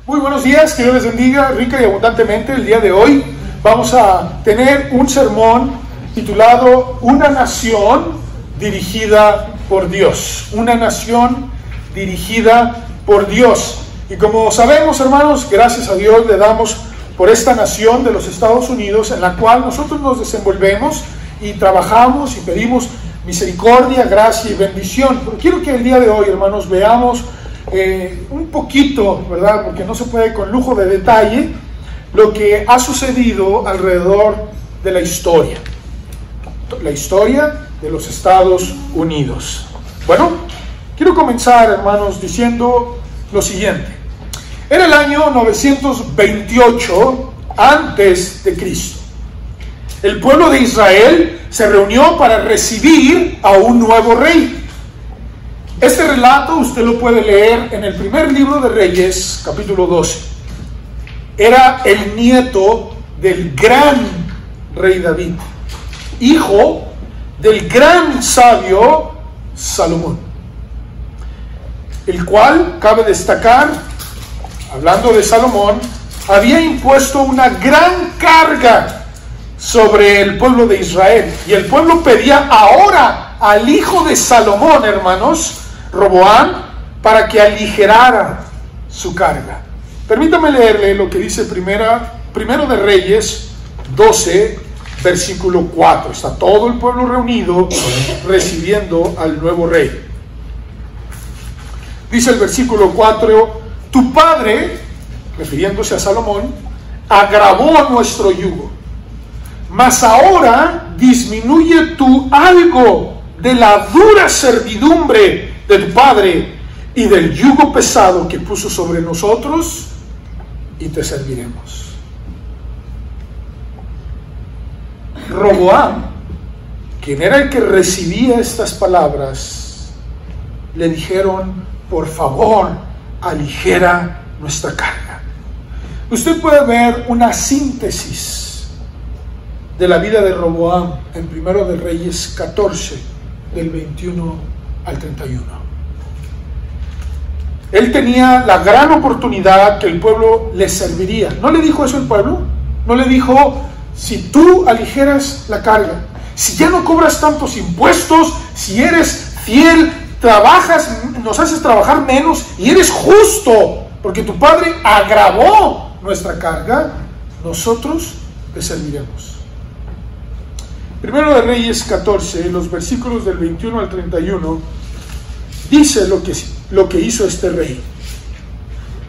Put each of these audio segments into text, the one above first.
Muy buenos días, que Dios les bendiga rica y abundantemente. El día de hoy vamos a tener un sermón titulado Una nación dirigida por Dios. Una nación dirigida por Dios. Y como sabemos, hermanos, gracias a Dios le damos por esta nación de los Estados Unidos, en la cual nosotros nos desenvolvemos y trabajamos y pedimos misericordia, gracia y bendición. Pero quiero que el día de hoy, hermanos, veamos un poquito, ¿verdad? Porque no se puede con lujo de detalle, lo que ha sucedido alrededor de la historia de los Estados Unidos. Bueno, quiero comenzar, hermanos, diciendo lo siguiente. Era el año 928 antes de Cristo. El pueblo de Israel se reunió para recibir a un nuevo rey. Este relato usted lo puede leer en el primer libro de Reyes, capítulo 12. Era el nieto del gran rey David, hijo del gran sabio Salomón, el cual, cabe destacar, hablando de Salomón, había impuesto una gran carga sobre el pueblo de Israel. Y el pueblo pedía ahora al hijo de Salomón, hermanos, Roboam, para que aligerara su carga. Permítame leerle lo que dice primero de Reyes 12, versículo 4. Está todo el pueblo reunido recibiendo al nuevo rey. Dice el versículo 4: tu padre, refiriéndose a Salomón, agravó nuestro yugo, mas ahora disminuye tú algo de la dura servidumbre de tu padre y del yugo pesado que puso sobre nosotros, y te serviremos. Roboam, quien era el que recibía estas palabras, le dijeron: por favor, aligera nuestra carga. Usted puede ver una síntesis de la vida de Roboam en Primero de Reyes 14, del 21 al 31. Él tenía la gran oportunidad que el pueblo le serviría. ¿No le dijo eso el pueblo? ¿No le dijo: si tú aligeras la carga, si ya no cobras tantos impuestos, si eres fiel, trabajas, nos haces trabajar menos y eres justo, porque tu padre agravó nuestra carga, nosotros le serviremos? Primero de Reyes 14, los versículos del 21 al 31, dice lo que hizo este rey.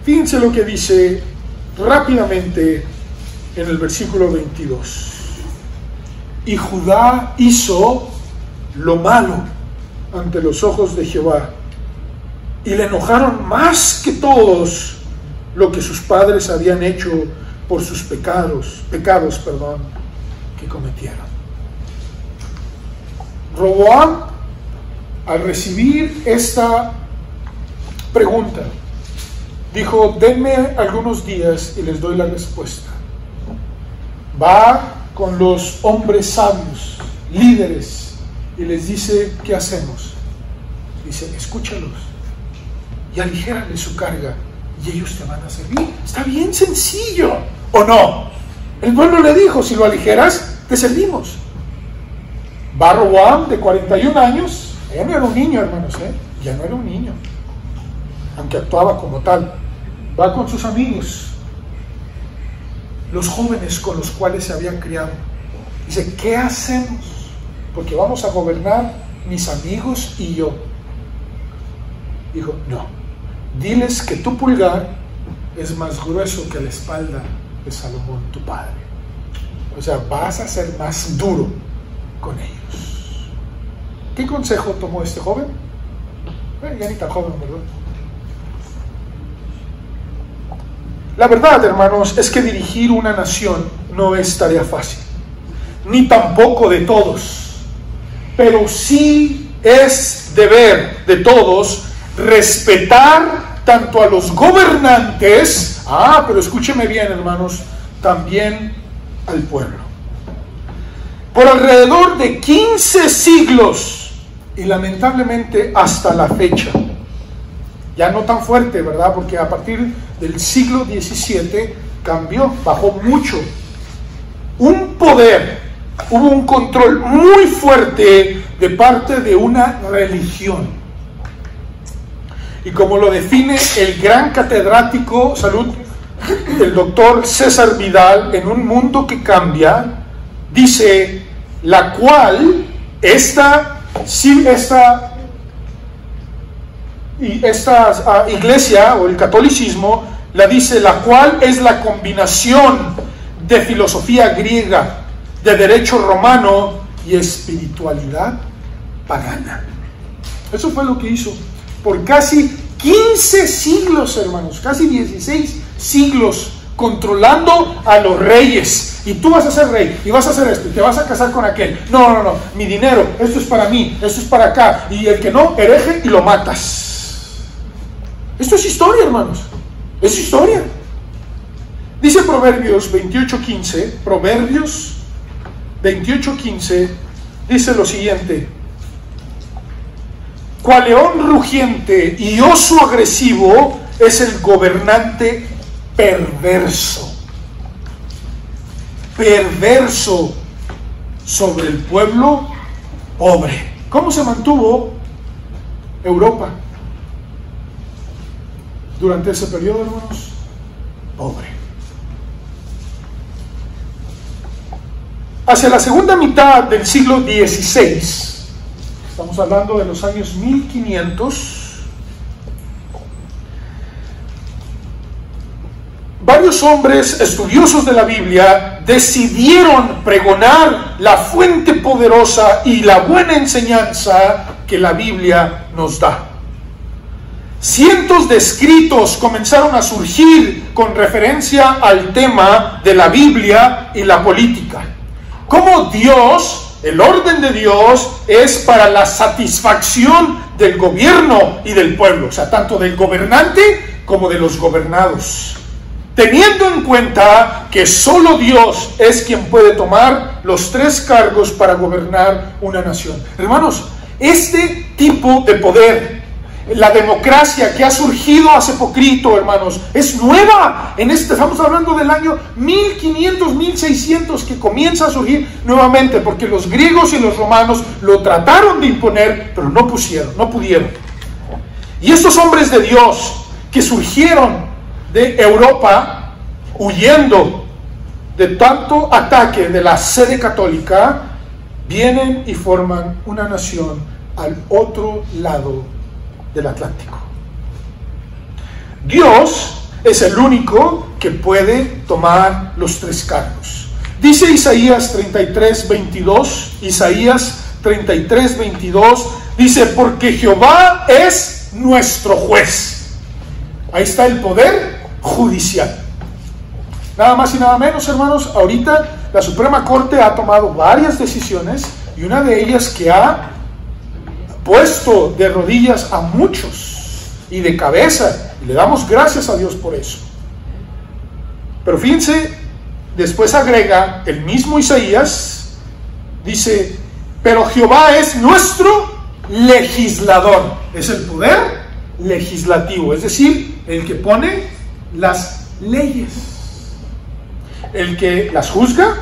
Fíjense lo que dice rápidamente en el versículo 22. Y Judá hizo lo malo ante los ojos de Jehová, y le enojaron más que todos lo que sus padres habían hecho por sus pecados que cometieron. Roboam, al recibir esta pregunta, dijo: denme algunos días y les doy la respuesta. Va con los hombres sabios, líderes, y les dice: ¿qué hacemos? Dice: escúchalos y aligérale su carga y ellos te van a servir. Está bien sencillo, ¿o no? El pueblo le dijo: si lo aligeras, te servimos. Va Roboam, de 41 años, ya no era un niño, hermanos, ya no era un niño, aunque actuaba como tal. Va con sus amigos, los jóvenes con los cuales se habían criado. Dice: ¿qué hacemos? Porque vamos a gobernar mis amigos y yo. Dijo: no, diles que tu pulgar es más grueso que la espalda de Salomón, tu padre. O sea, vas a ser más duro con ellos. ¿Qué consejo tomó este joven? Ya ni tan joven, ¿verdad? La verdad, hermanos, es que dirigir una nación no es tarea fácil, ni tampoco de todos, pero sí es deber de todos respetar tanto a los gobernantes, pero escúcheme bien, hermanos, también al pueblo. Por alrededor de 15 siglos, y lamentablemente hasta la fecha, ya no tan fuerte, ¿verdad? Porque a partir del siglo XVII cambió, bajó mucho. Un poder, hubo un control muy fuerte de parte de una religión. Y como lo define el gran catedrático, salud, el doctor César Vidal, en Un Mundo que Cambia, dice, la cual esta iglesia o el catolicismo la dice, la cual es la combinación de filosofía griega, de derecho romano y espiritualidad pagana. Eso fue lo que hizo por casi 15 siglos, hermanos, casi 16 siglos, controlando a los reyes. Y tú vas a ser rey, y vas a hacer esto, y te vas a casar con aquel. No, mi dinero, esto es para mí, esto es para acá. Y el que no, hereje, y lo matas. Esto es historia, hermanos. Es historia. Dice Proverbios 28:15, Proverbios 28:15, dice lo siguiente: cual león rugiente y oso agresivo es el gobernante perverso. Perverso sobre el pueblo pobre. ¿Cómo se mantuvo Europa durante ese periodo, hermanos? Pobre. Hacia la segunda mitad del siglo XVI, estamos hablando de los años 1500, varios hombres estudiosos de la Biblia decidieron pregonar la fuente poderosa y la buena enseñanza que la Biblia nos da. Cientos de escritos comenzaron a surgir con referencia al tema de la Biblia y la política. Cómo Dios, el orden de Dios, es para la satisfacción del gobierno y del pueblo, o sea, tanto del gobernante como de los gobernados, teniendo en cuenta que solo Dios es quien puede tomar los tres cargos para gobernar una nación. Hermanos, este tipo de poder, la democracia que ha surgido hace poquito, hermanos, es nueva. Estamos hablando del año 1500, 1600 que comienza a surgir nuevamente, porque los griegos y los romanos lo trataron de imponer, pero no pudieron. Y estos hombres de Dios que surgieron de Europa, huyendo de tanto ataque de la sede católica, vienen y forman una nación al otro lado del Atlántico. Dios es el único que puede tomar los tres cargos. Dice Isaías 33:22, Isaías 33:22, dice, porque Jehová es nuestro juez. Ahí está el poder judicial. Nada más y nada menos, hermanos, ahorita la Suprema Corte ha tomado varias decisiones y una de ellas que ha puesto de rodillas a muchos y de cabeza, y le damos gracias a Dios por eso. Pero fíjense, después agrega el mismo Isaías, dice, pero Jehová es nuestro legislador. Es el poder legislativo, es decir, el que pone las leyes, el que las juzga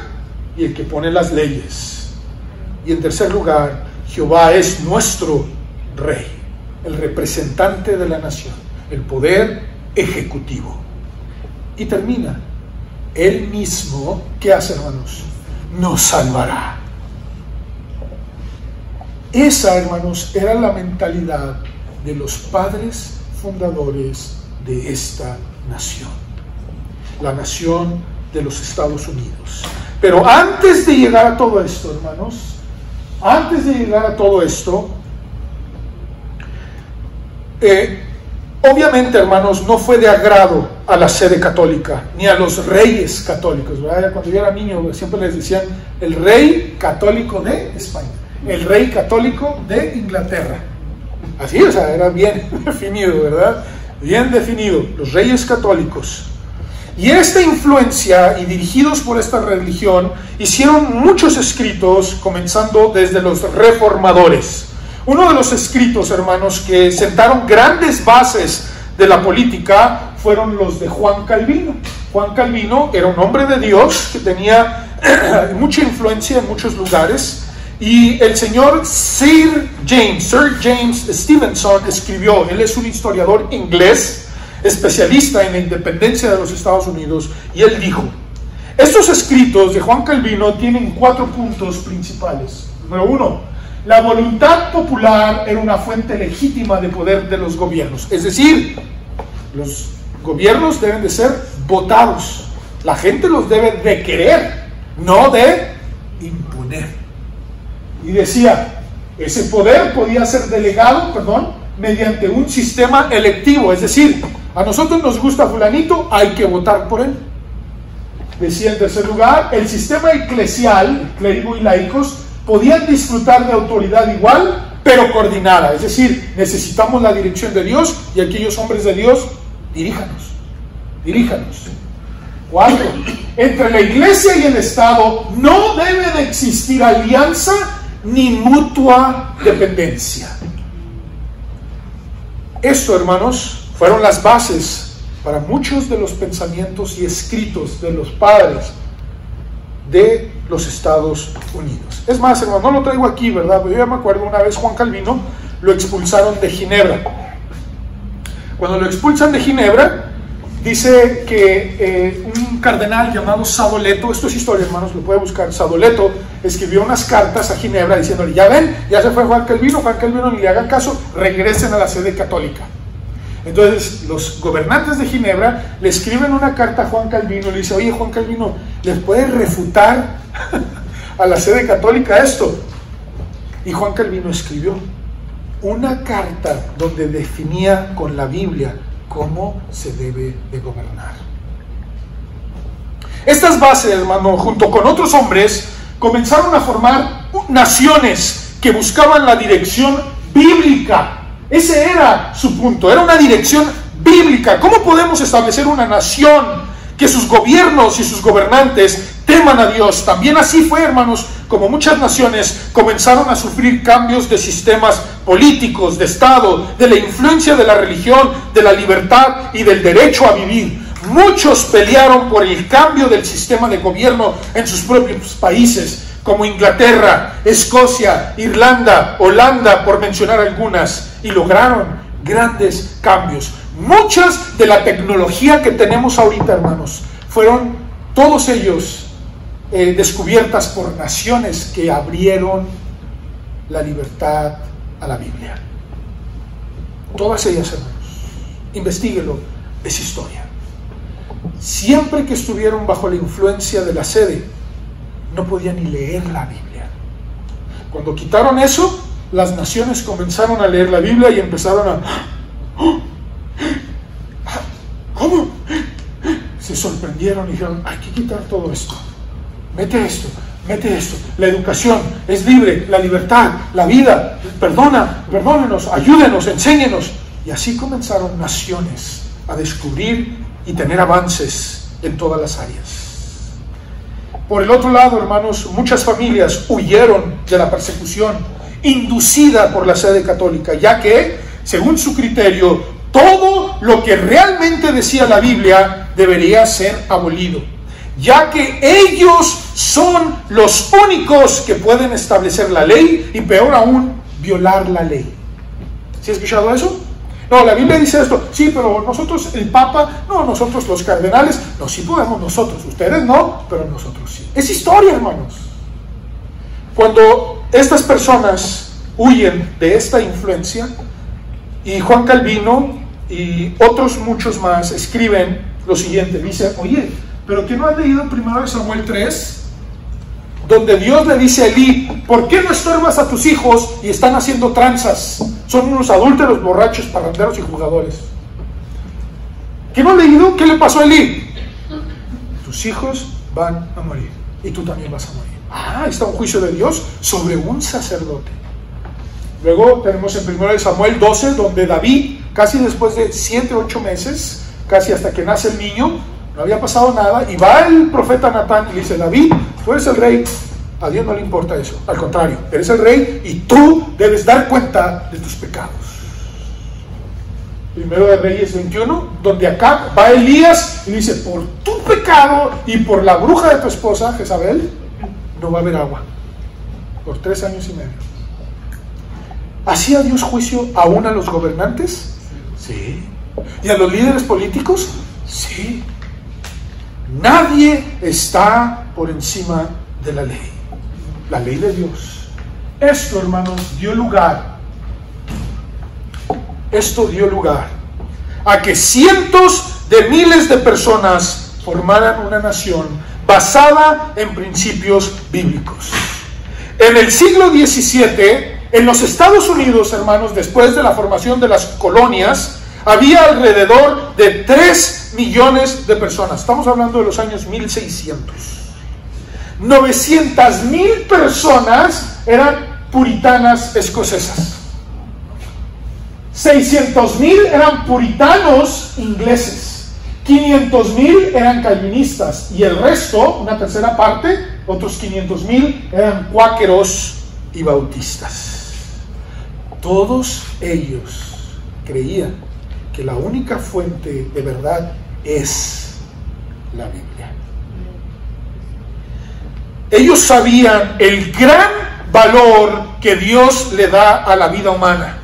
y el que pone las leyes. Y en tercer lugar, Jehová es nuestro rey, el representante de la nación, el poder ejecutivo. Y termina, él mismo, ¿qué hace, hermanos? Nos salvará. Esa, hermanos, era la mentalidad de los padres fundadores de esta nación, la nación de los Estados Unidos. Pero antes de llegar a todo esto, hermanos, obviamente, hermanos, no fue de agrado a la sede católica, ni a los reyes católicos, ¿verdad? Cuando yo era niño siempre les decían el rey católico de España, el rey católico de Inglaterra. Así, o sea, era bien definido, ¿verdad? Bien definido, los reyes católicos. Y esta influencia, y dirigidos por esta religión, hicieron muchos escritos, comenzando desde los reformadores. Uno de los escritos, hermanos, que sentaron grandes bases de la política fueron los de Juan Calvino. Juan Calvino era un hombre de Dios que tenía mucha influencia en muchos lugares, y el señor Sir James Stevenson escribió. Él es un historiador inglés, especialista en la independencia de los Estados Unidos, y él dijo: estos escritos de Juan Calvino tienen 4 puntos principales. Número 1, la voluntad popular era una fuente legítima de poder de los gobiernos, es decir, los gobiernos deben de ser votados, la gente los debe de querer, no de imponer. Y decía, ese poder podía ser delegado, mediante un sistema electivo, es decir, a nosotros nos gusta fulanito, hay que votar por él. Decía en tercer lugar, el sistema eclesial, clérigo y laicos, podían disfrutar de autoridad igual, pero coordinada, es decir, necesitamos la dirección de Dios, y aquellos hombres de Dios, diríjanos. 4, entre la iglesia y el Estado no debe de existir alianza ni mutua dependencia. Esto, hermanos, fueron las bases para muchos de los pensamientos y escritos de los padres de los Estados Unidos. Es más, hermano, no lo traigo aquí, ¿verdad? Pero yo ya me acuerdo una vez Juan Calvino lo expulsaron de Ginebra. Cuando lo expulsan de Ginebra, dice que un cardenal llamado Sadoleto, esto es historia, hermanos, lo puede buscar, Sadoleto escribió unas cartas a Ginebra diciéndole: ya ven, ya se fue Juan Calvino, ni le hagan caso, regresen a la sede católica. Entonces los gobernantes de Ginebra le escriben una carta a Juan Calvino y le dice: oye, Juan Calvino, ¿les puedes refutar a la sede católica esto? Y Juan Calvino escribió una carta donde definía con la Biblia cómo se debe de gobernar. Estas bases, hermano, junto con otros hombres, comenzaron a formar naciones que buscaban la dirección bíblica. Ese era su punto, era una dirección bíblica. ¿Cómo podemos establecer una nación que sus gobiernos y sus gobernantes teman a Dios? También así fue, hermanos, como muchas naciones comenzaron a sufrir cambios de sistemas políticos, de Estado, de la influencia de la religión, de la libertad y del derecho a vivir. Muchos pelearon por el cambio del sistema de gobierno en sus propios países, como Inglaterra, Escocia, Irlanda, Holanda, por mencionar algunas, y lograron grandes cambios. Muchas de la tecnología que tenemos ahorita, hermanos, fueron todos ellos descubiertas por naciones que abrieron la libertad a la Biblia. Todas ellas, hermanos, investíguelo, es historia. Siempre que estuvieron bajo la influencia de la sede, no podían ni leer la Biblia. Cuando quitaron eso, las naciones comenzaron a leer la Biblia y empezaron a... ¿Cómo? Se sorprendieron y dijeron: hay que quitar todo esto. Mete esto. La educación es libre, la libertad, la vida. Perdónenos, ayúdenos, enséñenos. Y así comenzaron naciones a descubrir y tener avances en todas las áreas. Por el otro lado, hermanos, muchas familias huyeron de la persecución inducida por la sede católica, ya que, según su criterio, todo lo que realmente decía la Biblia debería ser abolido, ya que ellos son los únicos que pueden establecer la ley y, peor aún, violar la ley. ¿Sí has escuchado eso? No, la Biblia dice esto, sí, pero nosotros, el Papa, no, nosotros los cardenales, no, sí podemos nosotros, ustedes no, pero nosotros sí. Es historia, hermanos. Cuando estas personas huyen de esta influencia, y Juan Calvino y otros muchos más escriben lo siguiente, dice: oye, pero ¿qué no has leído 1 Samuel 3? Donde Dios le dice a Elí: ¿por qué no estorbas a tus hijos y están haciendo tranzas? Son unos adúlteros, borrachos, parranderos y jugadores. ¿Qué no has leído? ¿Qué le pasó a Elí? Tus hijos van a morir y tú también vas a morir. Ah, está un juicio de Dios sobre un sacerdote. Luego tenemos en 1 Samuel 12, donde David, casi después de 7-8 meses, casi hasta que nace el niño, no había pasado nada, y va el profeta Natán y le dice: David, tú eres el rey, A Dios no le importa eso. Al contrario, eres el rey y tú debes dar cuenta de tus pecados. Primero de Reyes 21, donde acá va Elías y dice: por tu pecado y por la bruja de tu esposa Jezabel, no va a haber agua por 3 años y medio. ¿Hacía Dios juicio aún a los gobernantes? Sí. ¿Y a los líderes políticos? Sí. Nadie está por encima de la ley de Dios. Esto, hermanos, dio lugar a que cientos de miles de personas formaran una nación basada en principios bíblicos. En el siglo XVII, en los Estados Unidos, hermanos, después de la formación de las colonias, había alrededor de 3 millones de personas. Estamos hablando de los años 1600. 900,000 personas eran puritanas escocesas. 600,000 eran puritanos ingleses. 500,000 eran calvinistas. Y el resto, una tercera parte, otros 500,000, eran cuáqueros y bautistas. Todos ellos creían que la única fuente de verdad es la Biblia. Ellos sabían el gran valor que Dios le da a la vida humana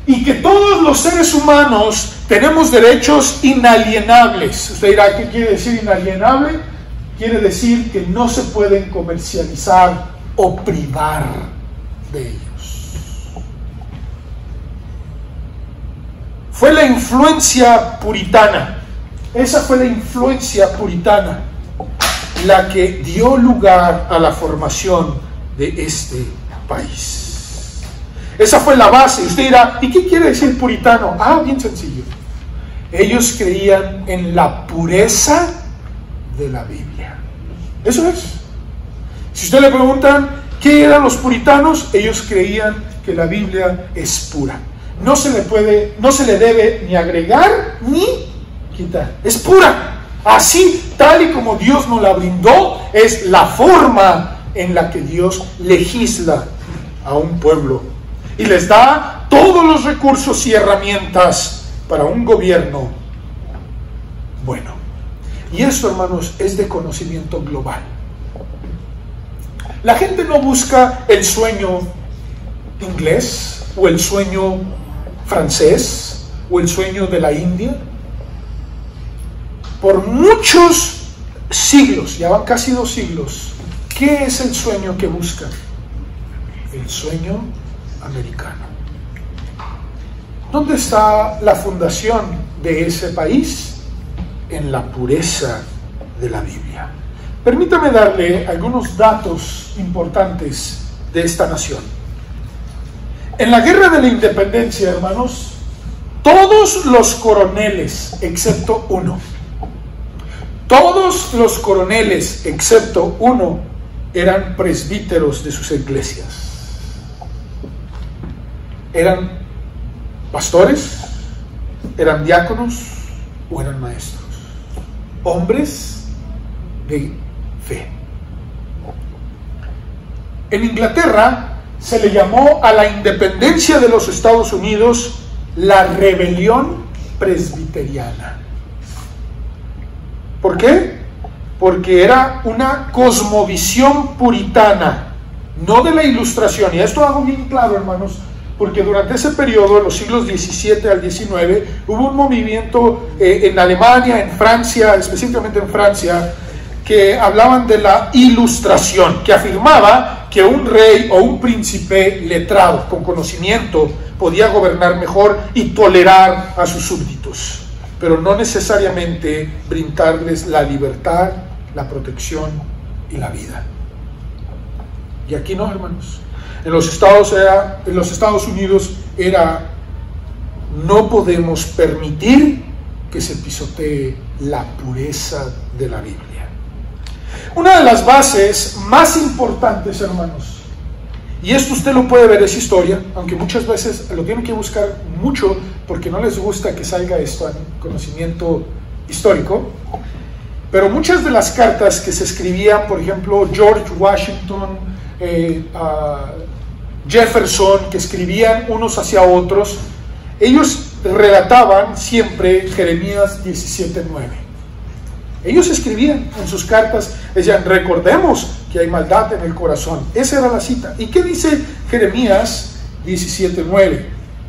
y que todos los seres humanos tenemos derechos inalienables. Usted dirá, ¿qué quiere decir inalienable? Quiere decir que no se pueden comercializar o privar de ellos. Fue la influencia puritana, esa fue la influencia puritana la que dio lugar a la formación de este país. Esa fue la base. Usted dirá, ¿y qué quiere decir puritano? Bien sencillo. Ellos creían en la pureza de la Biblia. Eso es. Si usted le preguntan qué eran los puritanos, ellos creían que la Biblia es pura. No se le debe ni agregar ni quitar. Es pura. Así, tal y como Dios nos la brindó, es la forma en la que Dios legisla a un pueblo y les da todos los recursos y herramientas para un gobierno bueno. Y esto, hermanos, es de conocimiento global. La gente no busca el sueño inglés o el sueño francés o el sueño de la India. Por muchos siglos, ya van casi 2 siglos, ¿qué es el sueño que buscan? El sueño americano. ¿Dónde está la fundación de ese país? En la pureza de la Biblia. Permítame darle algunos datos importantes de esta nación. En la Guerra de la Independencia, hermanos, todos los coroneles, excepto uno, eran presbíteros de sus iglesias. Eran pastores, eran diáconos o eran maestros. Hombres de fe. En Inglaterra se le llamó a la independencia de los Estados Unidos la rebelión presbiteriana. ¿Por qué? Porque era una cosmovisión puritana, no de la Ilustración. Y esto hago bien claro, hermanos, porque durante ese periodo, en los siglos XVII al XIX, hubo un movimiento en Alemania, en Francia, específicamente en Francia, que hablaban de la Ilustración, que afirmaba que un rey o un príncipe letrado, con conocimiento, podía gobernar mejor y tolerar a sus súbditos, pero no necesariamente brindarles la libertad, la protección y la vida. Y aquí no, hermanos. En los Estados Unidos era: no podemos permitir que se pisotee la pureza de la Biblia. Una de las bases más importantes, hermanos, y esto usted lo puede ver, es historia, aunque muchas veces lo tienen que buscar mucho porque no les gusta que salga esto en conocimiento histórico. Pero muchas de las cartas que se escribían, por ejemplo, George Washington, Jefferson, que escribían unos hacia otros, ellos relataban siempre Jeremías 17:9. Ellos escribían en sus cartas, decían, recordemos que hay maldad en el corazón. Esa era la cita. ¿Y qué dice Jeremías 17:9?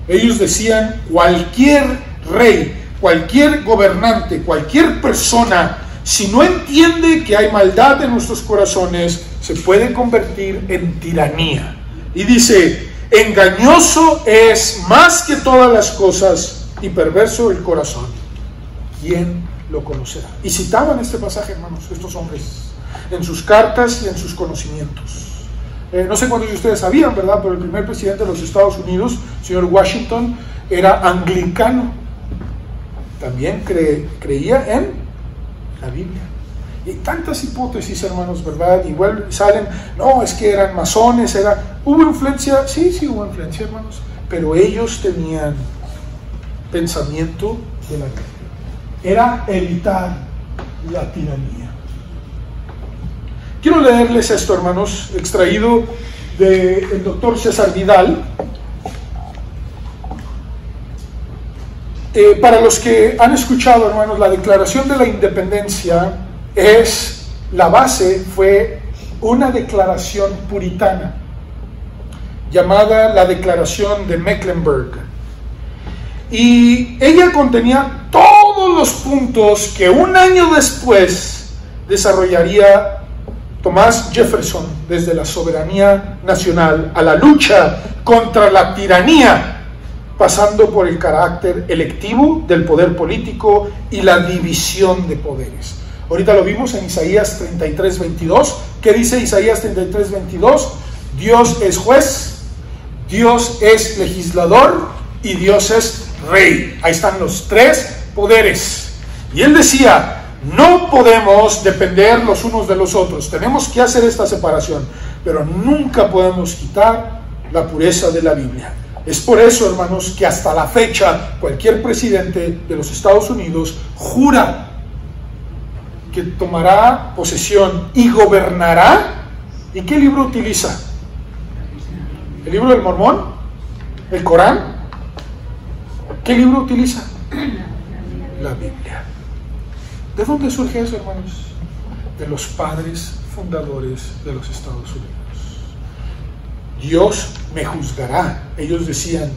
Ellos decían, cualquier rey, cualquier gobernante, cualquier persona, si no entiende que hay maldad en nuestros corazones, se puede convertir en tiranía. Y dice, engañoso es más que todas las cosas y perverso el corazón. ¿Quién lo conocerá? Y citaban este pasaje, hermanos, estos hombres, en sus cartas y en sus conocimientos. No sé cuántos de ustedes sabían, ¿verdad? Pero el primer presidente de los Estados Unidos, señor Washington, era anglicano. También creía en la Biblia. Y tantas hipótesis, hermanos, ¿verdad? Igual salen, no, es que eran masones, ¿hubo influencia? Sí, hubo influencia, hermanos, pero ellos tenían pensamiento de la Biblia. Era evitar la tiranía. Quiero leerles esto, hermanos, extraído del doctor César Vidal. Para los que han escuchado, hermanos, la Declaración de la Independencia fue una declaración puritana llamada la Declaración de Mecklenburg, y ella contenía todos los puntos que un año después desarrollaría Thomas Jefferson, desde la soberanía nacional a la lucha contra la tiranía, pasando por el carácter electivo del poder político y la división de poderes. Ahorita lo vimos en Isaías 33:22. ¿Qué dice Isaías 33:22? Dios es juez, Dios es legislador y Dios es rey. Ahí están los tres poderes. Y él decía, no podemos depender los unos de los otros, tenemos que hacer esta separación, pero nunca podemos quitar la pureza de la Biblia. Es por eso, hermanos, que hasta la fecha cualquier presidente de los Estados Unidos jura que tomará posesión y gobernará. ¿Y qué libro utiliza? ¿El libro del Mormón? ¿El Corán? ¿Qué libro utiliza? La Biblia. ¿De dónde surge eso, hermanos? De los padres fundadores de los Estados Unidos. Dios me juzgará. Ellos decían,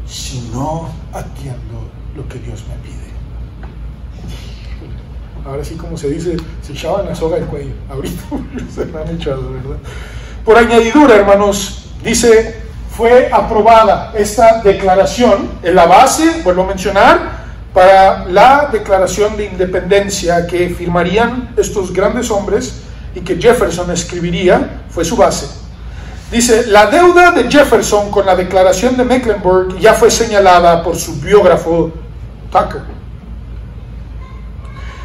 si no atiendo lo que Dios me pide. Ahora sí, como se dice, se echaban la soga al cuello. Ahorita se la han echado, ¿verdad? Por añadidura, hermanos, dice, fue aprobada esta declaración en la base, vuelvo a mencionar, para la Declaración de Independencia que firmarían estos grandes hombres y que Jefferson escribiría, fue su base. Dice, la deuda de Jefferson con la Declaración de Mecklenburg ya fue señalada por su biógrafo Tucker.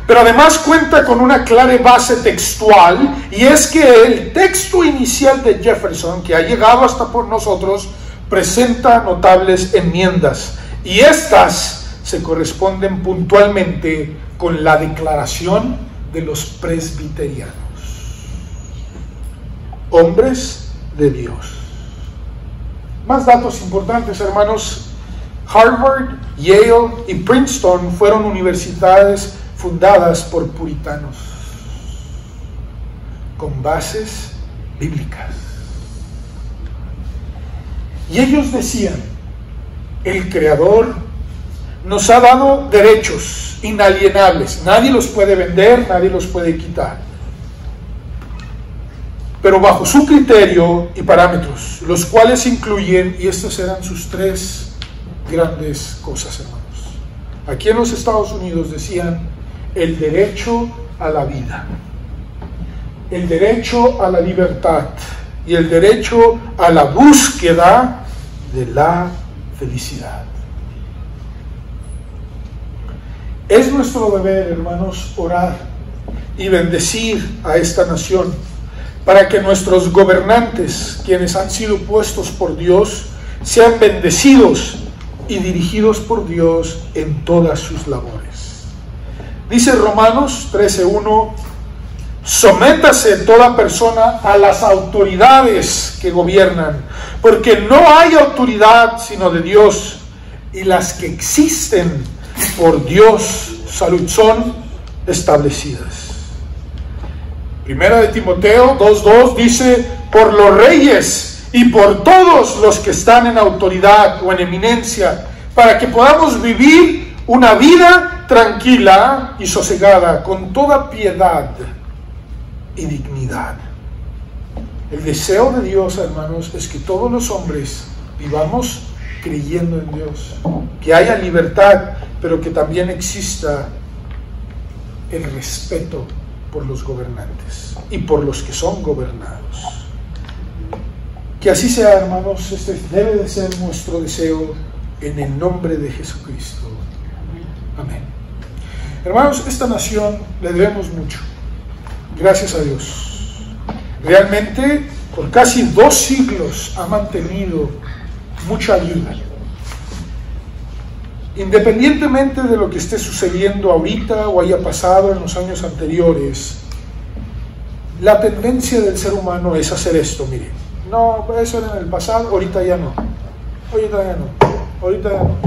Pero además cuenta con una clara base textual, y es que el texto inicial de Jefferson, que ha llegado hasta por nosotros, presenta notables enmiendas, y estas se corresponden puntualmente con la declaración de los presbiterianos, hombres de Dios. Más datos importantes, hermanos. Harvard, Yale y Princeton fueron universidades fundadas por puritanos con bases bíblicas. Y ellos decían, el Creador nos ha dado derechos inalienables, nadie los puede vender, nadie los puede quitar, pero bajo su criterio y parámetros, los cuales incluyen, y estas eran sus tres grandes cosas, hermanos. Aquí en los Estados Unidos decían, el derecho a la vida, el derecho a la libertad y el derecho a la búsqueda de la felicidad. Es nuestro deber, hermanos, orar y bendecir a esta nación para que nuestros gobernantes, quienes han sido puestos por Dios, sean bendecidos y dirigidos por Dios en todas sus labores. Dice Romanos 13:1, sométase toda persona a las autoridades que gobiernan, porque no hay autoridad sino de Dios, y las que existen por Dios son establecidas. Primera de Timoteo 2:2 dice, por los reyes y por todos los que están en autoridad o en eminencia, para que podamos vivir una vida tranquila y sosegada, con toda piedad y dignidad. El deseo de Dios, hermanos, es que todos los hombres vivamos creyendo en Dios, que haya libertad, pero que también exista el respeto por los gobernantes y por los que son gobernados. Que así sea, hermanos. Este debe de ser nuestro deseo, en el nombre de Jesucristo. Amén. Hermanos, esta nación le debemos mucho, gracias a Dios. Realmente por casi 2 siglos ha mantenido mucha ayuda. Independientemente de lo que esté sucediendo ahorita o haya pasado en los años anteriores, la tendencia del ser humano es hacer esto. Mire, no, eso era en el pasado, ahorita ya no,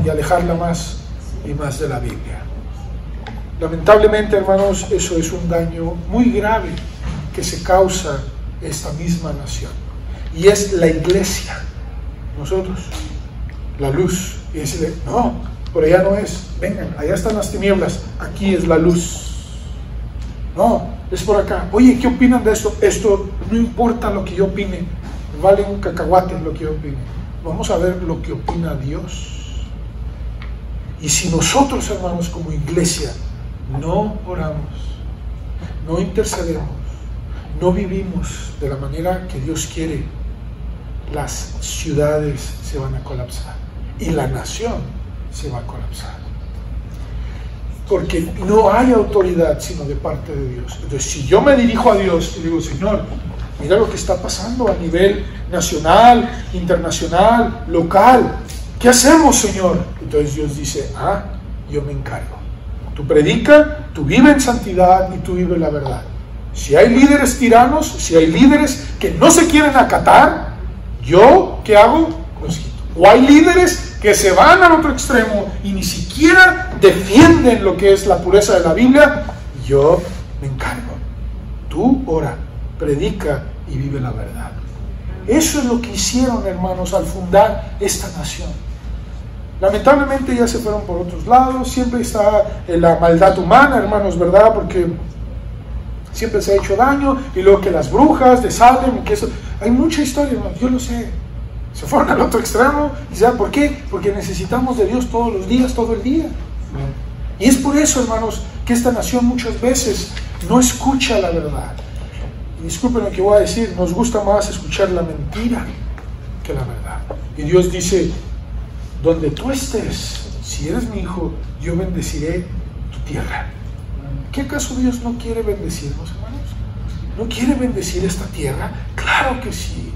y alejarla más y más de la Biblia. Lamentablemente, hermanos, eso es un daño muy grave que se causa esta misma nación, y es la iglesia, nosotros, la luz, y decirle, no, por allá no es, vengan, allá están las tinieblas, aquí es la luz, no, es por acá. Oye, ¿qué opinan de esto? Esto no importa lo que yo opine, vale un cacahuate lo que yo opine, vamos a ver lo que opina Dios. Y si nosotros, hermanos, como iglesia no oramos, no intercedemos, no vivimos de la manera que Dios quiere, las ciudades se van a colapsar y la nación se va a colapsar, porque no hay autoridad sino de parte de Dios. Entonces, si yo me dirijo a Dios y digo, Señor, mira lo que está pasando a nivel nacional, internacional, local, ¿qué hacemos, Señor? Entonces Dios dice, yo me encargo. Tú predica, tú vive en santidad y tú vive la verdad. Si hay líderes tiranos, si hay líderes que no se quieren acatar, ¿yo qué hago? Los quito. O hay líderes que se van al otro extremo y ni siquiera defienden lo que es la pureza de la Biblia, yo me encargo. Tú ora, predica y vive la verdad. Eso es lo que hicieron, hermanos, al fundar esta nación. Lamentablemente ya se fueron por otros lados. Siempre está la maldad humana, hermanos, ¿verdad? Porque siempre se ha hecho daño. Y luego que las brujas de Salem, que eso, hay mucha historia, hermanos, yo lo sé. Se fueron al otro extremo. ¿Y saben por qué? Porque necesitamos de Dios todos los días, todo el día. Y es por eso, hermanos, que esta nación muchas veces no escucha la verdad. Y disculpen lo que voy a decir, nos gusta más escuchar la mentira que la verdad. Y Dios dice, donde tú estés, si eres mi hijo, yo bendeciré tu tierra. ¿Qué acaso Dios no quiere bendecirnos, hermanos? ¿No quiere bendecir esta tierra? Claro que sí.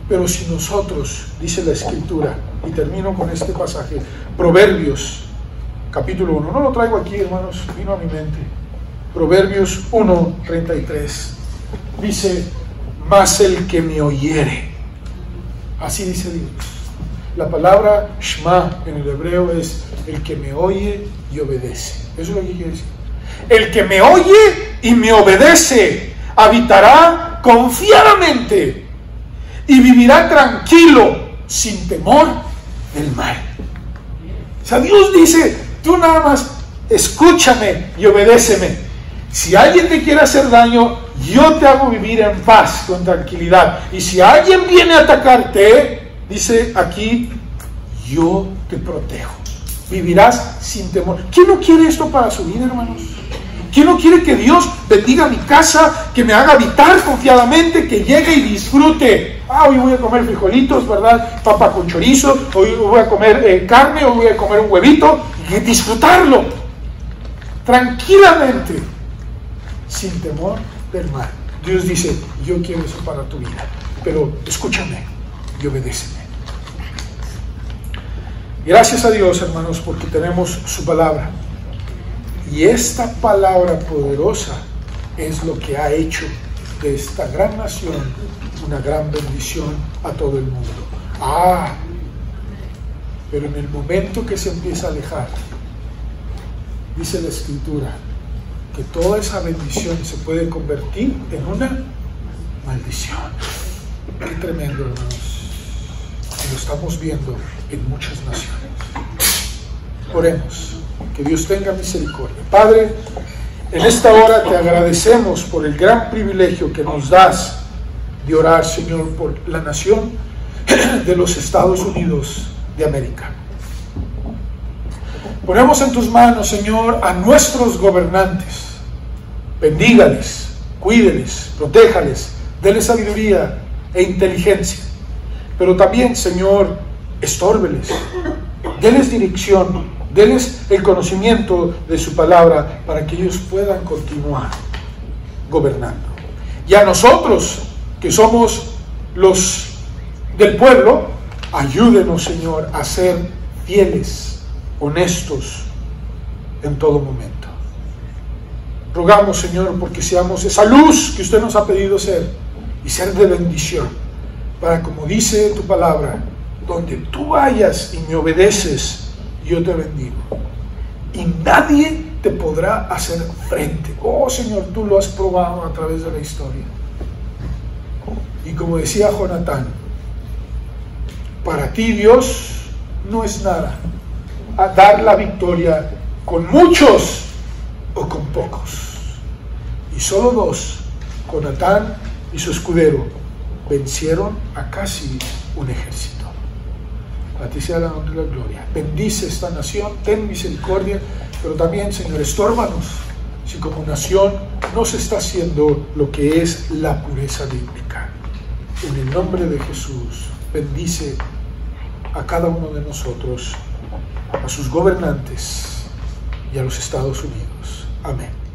Pero si nosotros, dice la Escritura, y termino con este pasaje, Proverbios, capítulo 1, no lo traigo aquí, hermanos, vino a mi mente. Proverbios 1:33, dice, mas el que me oyere, así dice Dios. La palabra Shema en el hebreo es el que me oye y obedece. Eso es lo que quiere decir. El que me oye y me obedece habitará confiadamente y vivirá tranquilo, sin temor del mal. O sea, Dios dice, tú nada más escúchame y obedéceme. Si alguien te quiere hacer daño, yo te hago vivir en paz, con tranquilidad. Y si alguien viene a atacarte, dice aquí, yo te protejo. Vivirás sin temor. ¿Quién no quiere esto para su vida, hermanos? ¿Quién no quiere que Dios bendiga mi casa, que me haga habitar confiadamente, que llegue y disfrute? Hoy voy a comer frijolitos, ¿verdad? Papa con chorizo, hoy voy a comer carne, hoy voy a comer un huevito, y disfrutarlo tranquilamente, sin temor del mal. Dios dice, yo quiero eso para tu vida, pero escúchame y obedéceme. Gracias a Dios, hermanos, porque tenemos su palabra. Y esta palabra poderosa es lo que ha hecho de esta gran nación una gran bendición a todo el mundo. Pero en el momento que se empieza a alejar, dice la Escritura, que toda esa bendición se puede convertir en una maldición. Qué tremendo, hermanos. Y lo estamos viendo en muchas naciones. Oremos, que Dios tenga misericordia. Padre, en esta hora te agradecemos por el gran privilegio que nos das de orar, Señor, por la nación de los Estados Unidos de América. Ponemos en tus manos, Señor, a nuestros gobernantes. Bendígales, cuídeles, protéjales, denles sabiduría e inteligencia. Pero también, Señor, estórbeles, denles dirección, denles el conocimiento de su palabra para que ellos puedan continuar gobernando. Y a nosotros, que somos los del pueblo, ayúdenos, Señor, a ser fieles, honestos en todo momento. Rogamos, Señor, porque seamos esa luz que usted nos ha pedido ser y ser de bendición, para, como dice tu palabra, donde tú vayas y me obedeces, yo te bendigo y nadie te podrá hacer frente. Oh, Señor, tú lo has probado a través de la historia. Y como decía Jonatán, para ti, Dios, no es nada a dar la victoria con muchos o con pocos. Y solo dos, Jonatán y su escudero, vencieron a casi un ejército. A ti sea la honra y la gloria. Bendice esta nación, ten misericordia, pero también, Señor, estórbanos si como nación no se está haciendo lo que es la pureza bíblica. En el nombre de Jesús, bendice a cada uno de nosotros, a sus gobernantes y a los Estados Unidos. Amén.